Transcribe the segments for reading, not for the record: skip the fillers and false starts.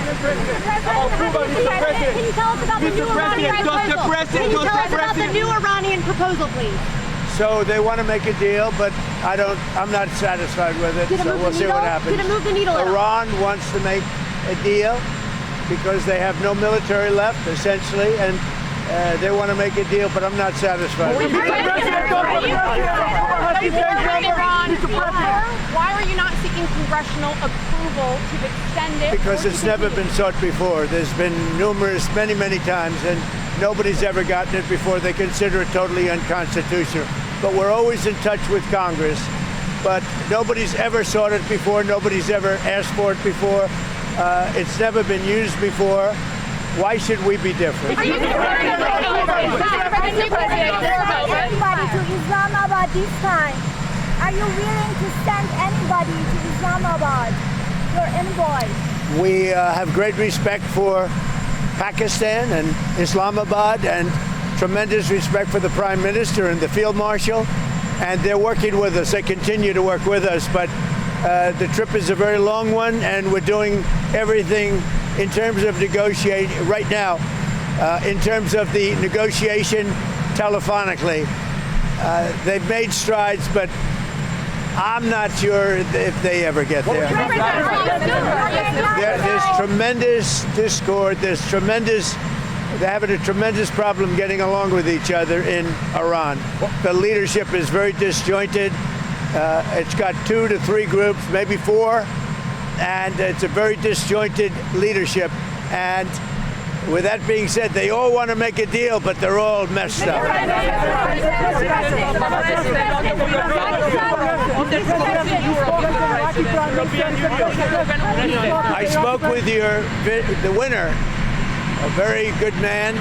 Can you tell us about the new Iranian proposal? Can you tell us about the new Iranian proposal, please? So they want to make a deal, but I'm not satisfied with it. So we'll see what happens. Did it move the needle at all? Iran wants to make a deal because they have no military left, essentially, and they want to make a deal, but I'm not satisfied. Why are you not seeking congressional approval to extend it? Because it's never been sought before. There's been many times, and nobody's ever gotten it before. They consider it totally unconstitutional. But we're always in touch with Congress. But nobody's ever sought it before. Nobody's ever asked for it before. It's never been used before. Why should we be different? Everybody to Islamabad this time. Are you willing to send anybody to Islamabad? Your envoy. We have great respect for Pakistan and Islamabad, and tremendous respect for the Prime Minister and the Field Marshal, and they're working with us. They continue to work with us, but the trip is a very long one, and we're doing everything in terms of negotiating right now, in terms of the negotiation telephonically. They've made strides, but I'm not sure if they ever get there. There's tremendous discord. They're having a tremendous problem getting along with each other in Iran. The leadership is very disjointed. It's got 2 to 3 groups, maybe 4, and it's a very disjointed leadership. And with that being said, they all want to make a deal, but they're all messed up. I spoke with the winner, a very good man.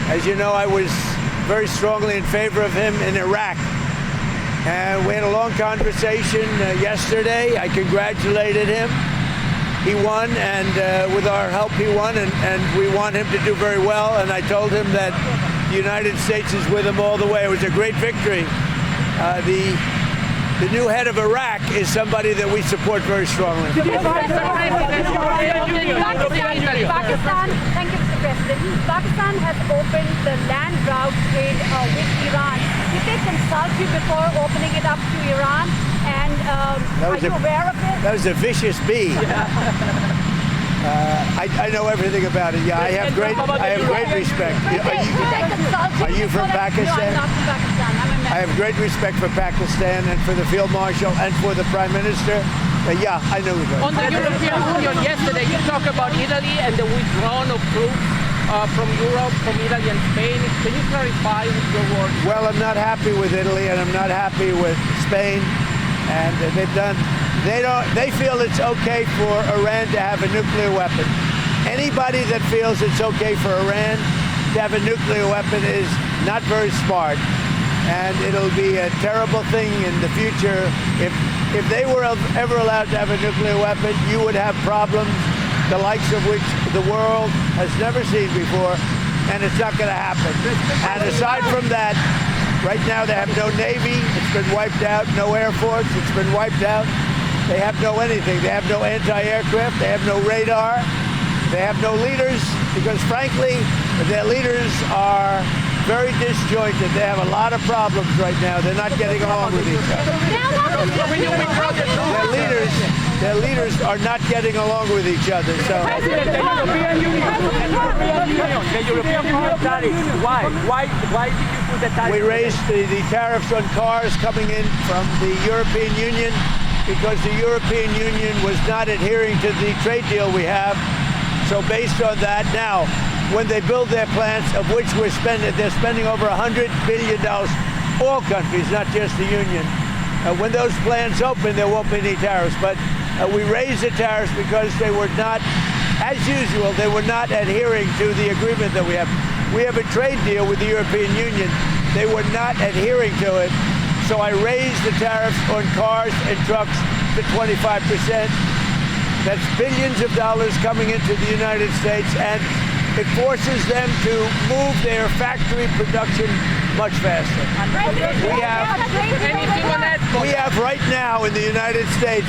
As you know, I was very strongly in favor of him in Iraq. And we had a long conversation yesterday. I congratulated him. He won, and with our help, he won, and we want him to do very well. And I told him that the United States is with him all the way. It was a great victory. The new head of Iraq is somebody that we support very strongly. Pakistan, thank you, Mr. President. Pakistan has opened the land route trade with Iran. Did they consult you before opening it up to Iran? And are you aware of it? That was a vicious bee. I know everything about it. Yeah, I have great respect. Are you from Pakistan? No, I'm not from Pakistan. I'm American. I have great respect for Pakistan and for the Field Marshal and for the Prime Minister. Yeah, I know that. On the European Union yesterday, you talked about Italy and the withdrawal of troops from Europe, from Italy and Spain. Can you clarify with your words? Well, I'm not happy with Italy, and I'm not happy with Spain. And they feel it's okay for Iran to have a nuclear weapon. Anybody that feels it's okay for Iran to have a nuclear weapon is not very smart. And it'll be a terrible thing in the future. If they were ever allowed to have a nuclear weapon, you would have problems the likes of which the world has never seen before, and it's not going to happen. And aside from that, right now they have no Navy, it's been wiped out, no Air Force, it's been wiped out. They have no anything. They have no anti-aircraft, they have no radar, they have no leaders, because frankly, their leaders are very disjointed. They have a lot of problems right now. They're not getting along with each other. Their leaders are not getting along with each other. So The European Union tariffs. Why did you put the tariffs? we raised the tariffs on cars coming in from the European Union because the European Union was not adhering to the trade deal we have. So based on that, now, when they build their plants, of which they're spending over $100 billion, all countries, not just the Union. When those plants open, there won't be any tariffs. But we raised the tariffs because they were not, as usual, they were not adhering to the agreement that we have. We have a trade deal with the European Union. They were not adhering to it. So I raised the tariffs on cars and trucks to 25%. That's billions of dollars coming into the United States, and it forces them to move their factory production much faster. We have right now in the United States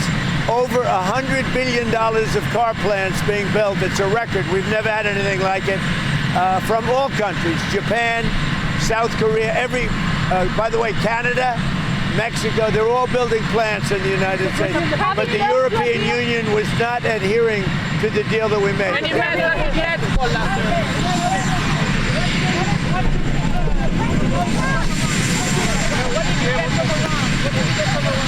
over $100 billion of car plants being built. It's a record. We've never had anything like it. From all countries, Japan, South Korea, by the way, Canada, Mexico, they're all building plants in the United States. But the European Union was not adhering to the deal that we made.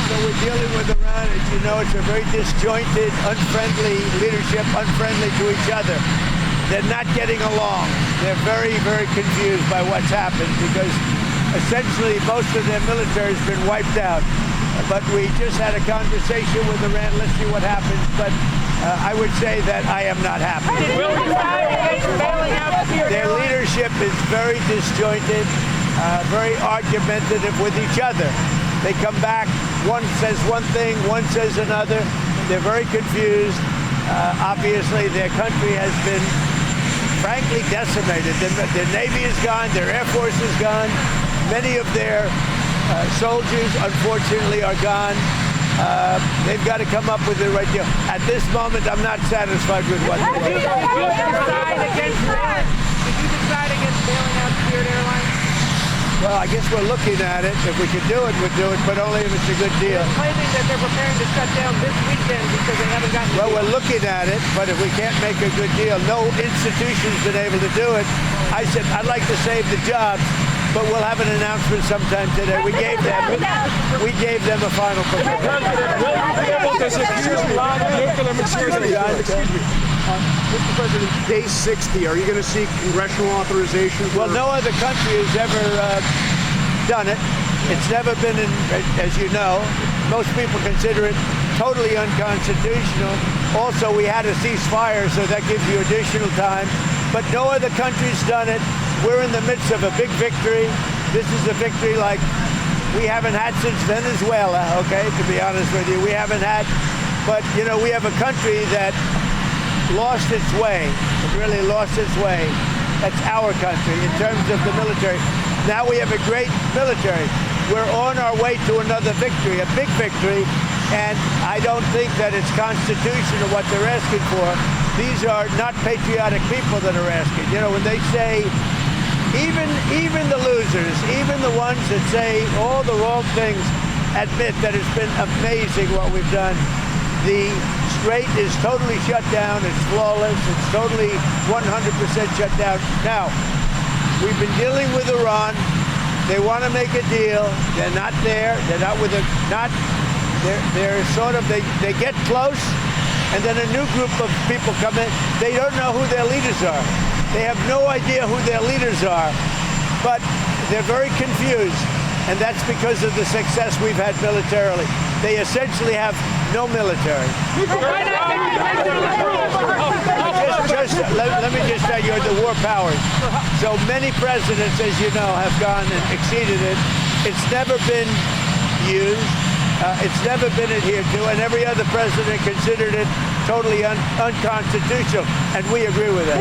So we're dealing with Iran. As you know, it's a very disjointed, unfriendly leadership, unfriendly to each other. They're not getting along. They're very, very confused by what's happened because essentially most of their military has been wiped out. But we just had a conversation with Iran. Let's see what happens. But I would say that I am not happy. Their leadership is very disjointed, very argumentative with each other. They come back, one says one thing, one says another. They're very confused. Obviously, their country has been, frankly, decimated. Their Navy is gone, their Air Force is gone. Many of their soldiers, unfortunately, are gone. They've got to come up with the right deal. At this moment, I'm not satisfied with what they're doing. Did you decide against bailing out Spirit Airlines? Well, I guess we're looking at it. If we could do it, we'd do it, but only if it's a good deal. They're claiming that they're preparing to shut down this weekend because they haven't gotten. Well, we're looking at it, but if we can't make a good deal, no institution's been able to do it. I said, I'd like to save the jobs, but we'll have an announcement sometime today. We gave them a final commitment. Will you be able to secure nuclear material? Mr. President, day 60, are you going to seek congressional authorization? Well, no other country has ever done it. It's never been, as you know, most people consider it totally unconstitutional. Also, we had a ceasefire, so that gives you additional time. But no other country's done it. We're in the midst of a big victory. This is a victory like we haven't had since Venezuela, okay, to be honest with you. We haven't had, but, you know, we have a country that lost its way. It really lost its way. That's our country in terms of the military. Now we have a great military. We're on our way to another victory, a big victory, and I don't think that it's constitutional what they're asking for. These are not patriotic people that are asking. You know, when they say, even the losers, even the ones that say all the wrong things, admit that it's been amazing what we've done. The Strait is totally shut down. It's flawless. It's totally 100% shut down. Now, we've been dealing with Iran. They want to make a deal. They're not there. They're not with a, not, they're sort of, they get close, and then a new group of people come in. They don't know who their leaders are. They have no idea who their leaders are, but they're very confused. And that's because of the success we've had militarily. They essentially have no military. Let me just tell you, the war powers. So many presidents, as you know, have gone and exceeded it. It's never been used. It's never been adhered to, and every other president considered it totally unconstitutional, and we agree with that.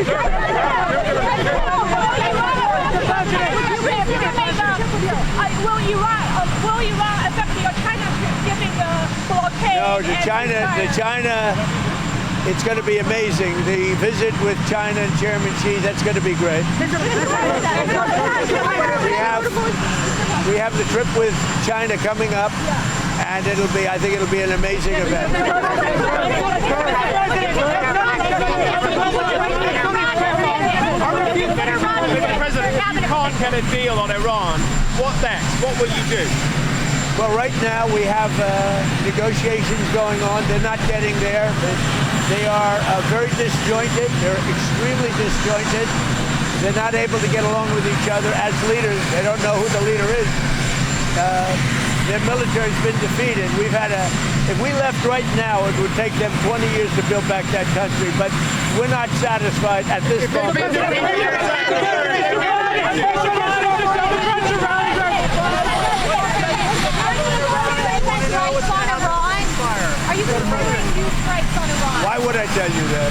Will Iran accept China giving the blockade? No, the China, it's going to be amazing. The visit with China and Chairman Xi, that's going to be great. We have the trip with China coming up, and I think it'll be an amazing event. Mr. President, if you can't get a deal on Iran, what next? What will you do? Well, right now we have negotiations going on. They're not getting there. They are very disjointed. They're extremely disjointed. They're not able to get along with each other as leaders. They don't know who the leader is. Their military's been defeated. If we left right now, it would take them 20 years to build back that country, but we're not satisfied at this moment. Are you considering new strikes on Iran? Why would I tell you that?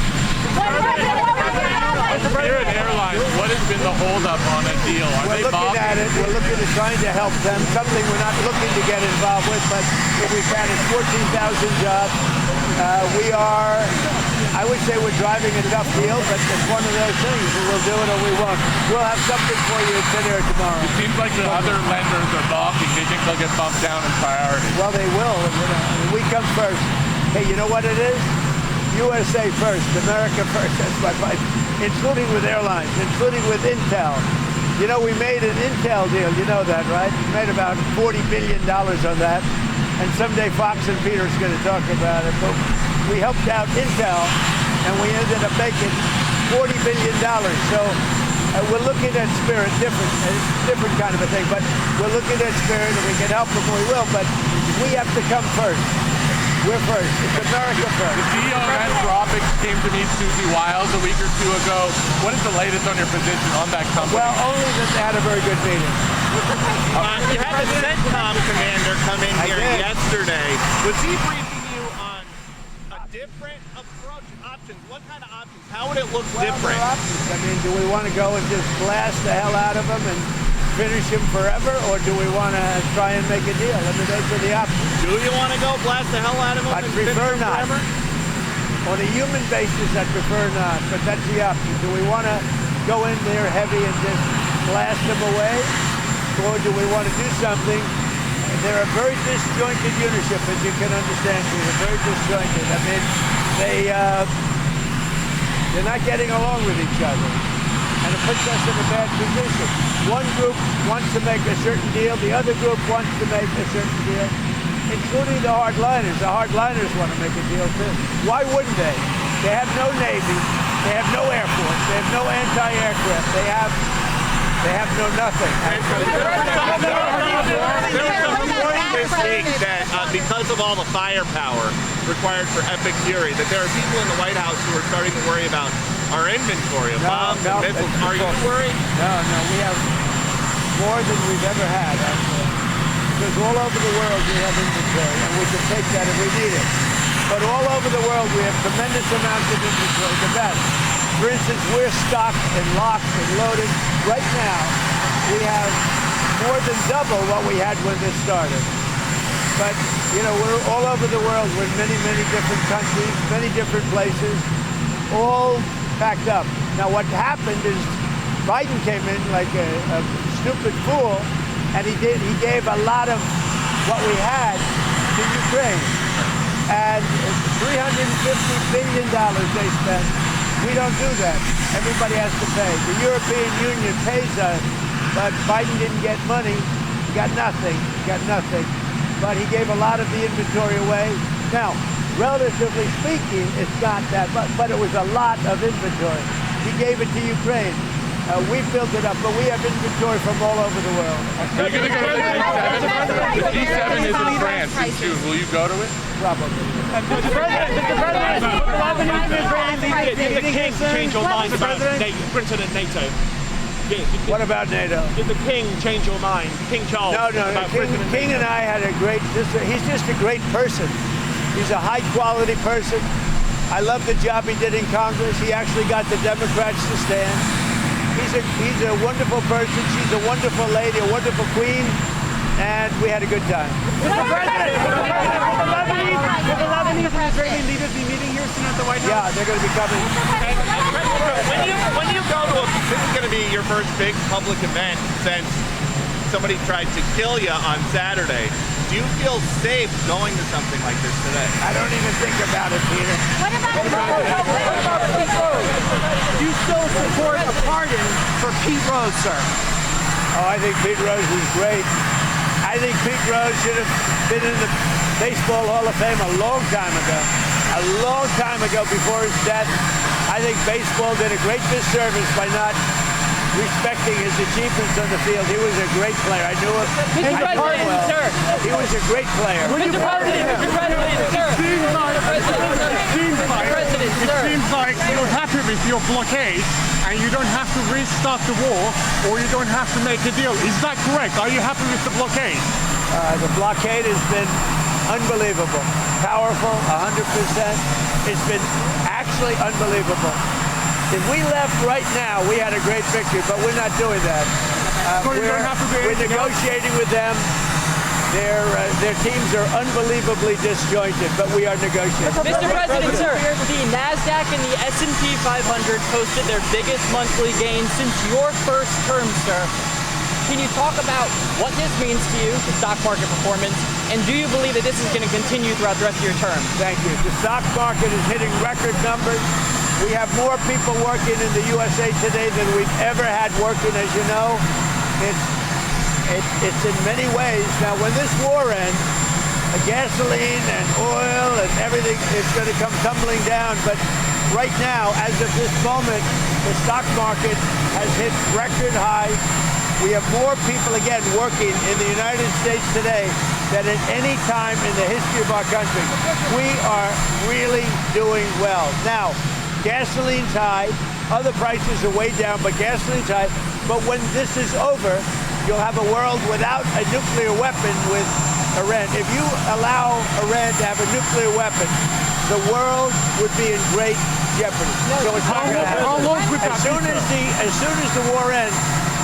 Spirit Airlines, what has been the holdup on a deal? We're looking at it. We're looking at trying to help them. Something we're not looking to get involved with, but if we can, it's 14,000 jobs. We are, I would say we're driving a tough deal, but it's one of those things. We'll do it or we won't. We'll have something for you at dinner tomorrow. It seems like the other lenders are balking. They think they'll get bumped down in priority. Well, they will. We come first. Hey, you know what it is? USA first, America first. That's my fight. Including with airlines, including with Intel. You know, we made an Intel deal. You know that, right? We made about $40 billion on that. And someday Fox and Peter's going to talk about it. But we helped out Intel, and we ended up making $40 billion. So we're looking at Spirit different kind of a thing. But we're looking at Spirit, and we can help them, we will. But we have to come first. We're first. It's America first. The CEO of Anthropic came to meet Susie Wiles a week or two ago. What is the latest on your position on that company? Well, only that they had a very good meeting. You had the CENTCOM commander come in here yesterday. Was he briefing you on a different approach, options? What kind of options? How would it look different? Options. I mean, do we want to go and just blast the hell out of them and finish him forever, or do we want to try and make a deal? I mean, those are the options. Do you want to go blast the hell out of him? I'd prefer not. Forever? On a human basis, I'd prefer not, but that's the option. Do we want to go in there heavy and just blast them away, or do we want to do something? They're a very disjointed unitship, as you can understand. They're very disjointed. I mean, they're not getting along with each other, and it puts us in a bad position. One group wants to make a certain deal, the other group wants to make a certain deal, including the hardliners. The hardliners want to make a deal too. Why wouldn't they? They have no Navy, they have no Air Force, they have no anti-aircraft, they have no nothing. There was a report this week that because of all the firepower required for Epic Fury, that there are people in the White House who are starting to worry about our inventory of bombs and missiles. Are you worried? No, we have more than we've ever had. Because all over the world we have inventory, and we can take that if we need it. But all over the world we have tremendous amounts of inventory, the best. For instance, we're stocked and locked and loaded. Right now, we have more than double what we had when this started. But, you know, we're all over the world. We're in many, many different countries, many different places, all packed up. Now, what happened is Biden came in like a stupid fool, and he gave a lot of what we had to Ukraine. And $350 billion they spent. We don't do that. Everybody has to pay. The European Union pays us, but Biden didn't get money. He got nothing. But he gave a lot of the inventory away. Now, relatively speaking, it's not that much, but it was a lot of inventory. He gave it to Ukraine. We built it up, but we have inventory from all over the world. Are you going to go to the G7? The G7 is in France in June. Will you go to it? Probably. Did the king change your mind about Britain and NATO? What about NATO? Did the king change your mind? King Charles? No. King and I had a great, he's just a great person. He's a high quality person. I love the job he did in Congress. He actually got the Democrats to stand. He's a wonderful person. She's a wonderful lady, a wonderful queen, and we had a good time. Mr. President, will the Lebanese and Israeli leaders be meeting here soon at the White House? Yeah, they're going to be coming. When you go to this is going to be your first big public event since somebody tried to kill you on Saturday. Do you feel safe going to something like this today? I don't even think about it, Peter. What about Pete Rose? Do you still support a pardon for Pete Rose, sir? Oh, I think Pete Rose is great. I think Pete Rose should have been in the Baseball Hall of Fame a long time ago. A long time ago before his death. I think baseball did a great disservice by not respecting his achievements on the field. He was a great player. I knew him. Mr. President, sir. He was a great player. Mr. President, sir. It seems like you're happy with your blockade and you don't have to restart the war or you don't have to make a deal. Is that correct? Are you happy with the blockade? The blockade has been unbelievable. Powerful, 100%. It's been actually unbelievable. If we left right now, we had a great victory, but we're not doing that. We're negotiating with them. Their teams are unbelievably disjointed, but we are negotiating. Mr. President, sir, the NASDAQ and the S&P 500 posted their biggest monthly gain since your first term, sir. Can you talk about what this means to you, the stock market performance, and do you believe that this is going to continue throughout the rest of your term? Thank you. The stock market is hitting record numbers. We have more people working in the USA today than we've ever had working, as you know. It's in many ways. Now, when this war ends, gasoline and oil and everything is going to come tumbling down. But right now, as of this moment, the stock market has hit record highs. We have more people, again, working in the United States today than at any time in the history of our country. We are really doing well. Now, gasoline's high. Other prices are way down, but gasoline's high. But when this is over, you'll have a world without a nuclear weapon with Iran. If you allow Iran to have a nuclear weapon, the world would be in great jeopardy. So it's not going to happen. As soon as the war ends,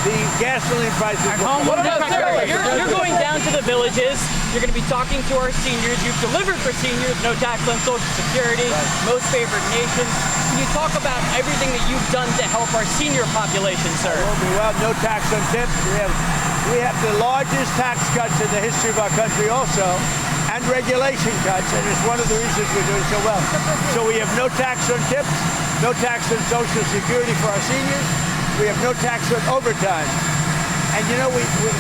the gasoline prices will come down. You're going down to the villages. You're going to be talking to our seniors. You've delivered for seniors, no tax on Social Security, most favored nations. Can you talk about everything that you've done to help our senior population, sir? Well, no tax on tips. We have the largest tax cuts in the history of our country also, and regulation cuts, and it's one of the reasons we're doing so well. So we have no tax on tips, no tax on Social Security for our seniors. We have no tax on overtime. And you know,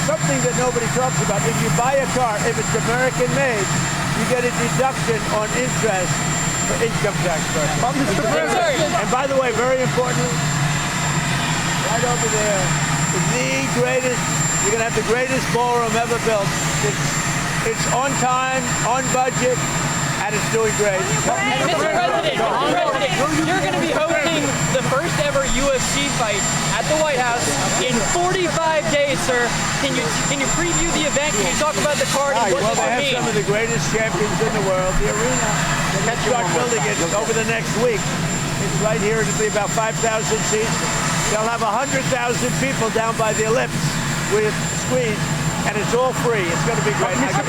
something that nobody talks about, if you buy a car, if it's American made, you get a deduction on interest for income tax purposes. And by the way, very importantly, right over there, you're going to have the greatest ballroom ever built. It's on time, on budget, and it's doing great. And Mr. President, you're going to be hosting the first ever UFC fight at the White House in 45 days, sir. Can you preview the event? Can you talk about the card and what this will mean? They have some of the greatest champions in the world. The arena, they start building it over the next week. It's right here. It'll be about 5,000 seats. They'll have 100,000 people down by the ellipse with screens, and it's all free. It's going to be great. Mr.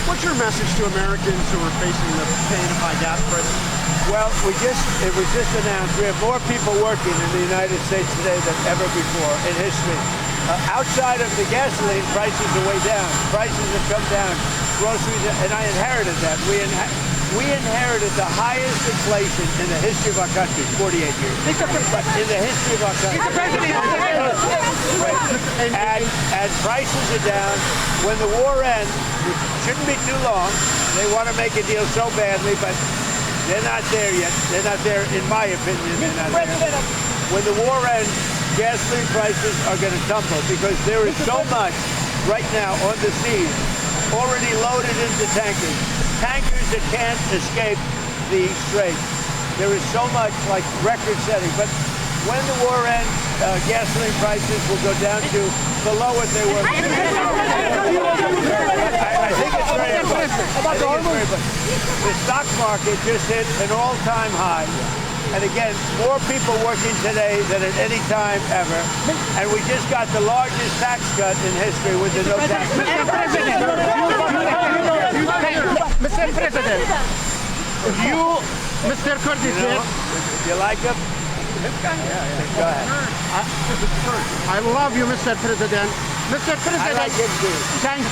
What's your message to Americans who are facing the pain of high gas prices? Well, it was just announced we have more people working in the United States today than ever before in history. Outside of the gasoline, prices are way down. Prices have come down. Groceries, and I inherited that. We inherited the highest inflation in the history of our country, 48 years. But in the history of our country. And prices are down. When the war ends, which shouldn't be too long, they want to make a deal so badly, but they're not there yet. They're not there, in my opinion. They're not there. When the war ends, gasoline prices are going to tumble because there is so much right now on the seas already loaded into tankers that can't escape the straits. There is so much, like record-setting. But when the war ends, gasoline prices will go down to below what they were. I think it's very important. The stock market just hit an all-time high. And again, more people working today than at any time ever. And we just got the largest tax cut in history with the no tax. Mr. President, Mr. Curtis, you like him? Go ahead. I love you, Mr. President. Mr. President, I like him too. Thank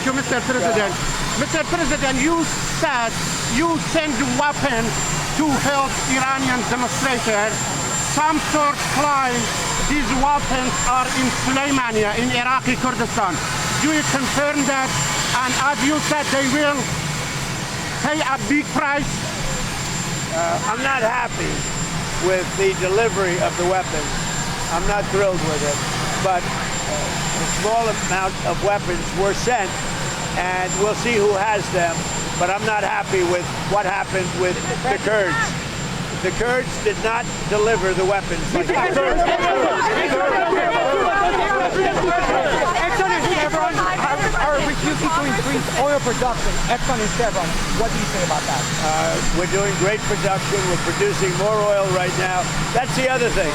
you, Mr. President. Mr. President, you said you send weapons to help Iranian demonstrators. Some sources claim these weapons are in Sulaimania, in Iraqi Kurdistan. Do you confirm that? And as you said, they will pay a big price? I'm not happy with the delivery of the weapons. I'm not thrilled with it. But a small amount of weapons were sent, and we'll see who has them. But I'm not happy with what happened with the Kurds. The Kurds did not deliver the weapons. Are refusing to increase oil production, Exxon and Chevron. What do you say about that? We're doing great production. We're producing more oil right now. That's the other thing.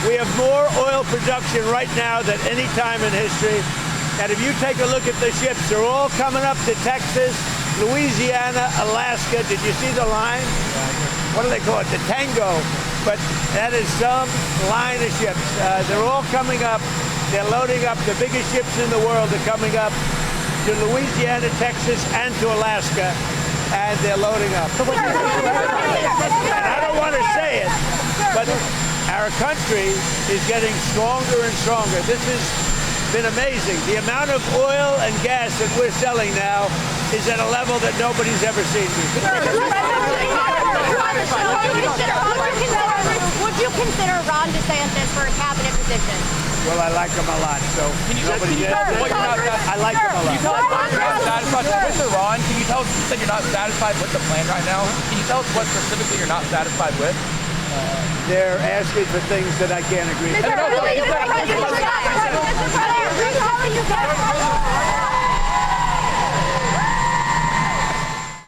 We have more oil production right now than any time in history. And if you take a look at the ships, they're all coming up to Texas, Louisiana, Alaska. Did you see the line? What do they call it? The Tango. But that is some line of ships. They're all coming up. They're loading up. The biggest ships in the world are coming up to Louisiana, Texas, and to Alaska. And they're loading up. And I don't want to say it, but our country is getting stronger and stronger. This has been amazing. The amount of oil and gas that we're selling now is at a level that nobody's ever seen before. Would you consider Ron DeSantis for a cabinet position? Well, I like him a lot, so nobody did. I like him a lot. Can you tell us why you're not satisfied with Mr. Ron? Can you tell us, you said you're not satisfied with the plan right now? Can you tell us what specifically you're not satisfied with? They're asking for things that I can't agree to.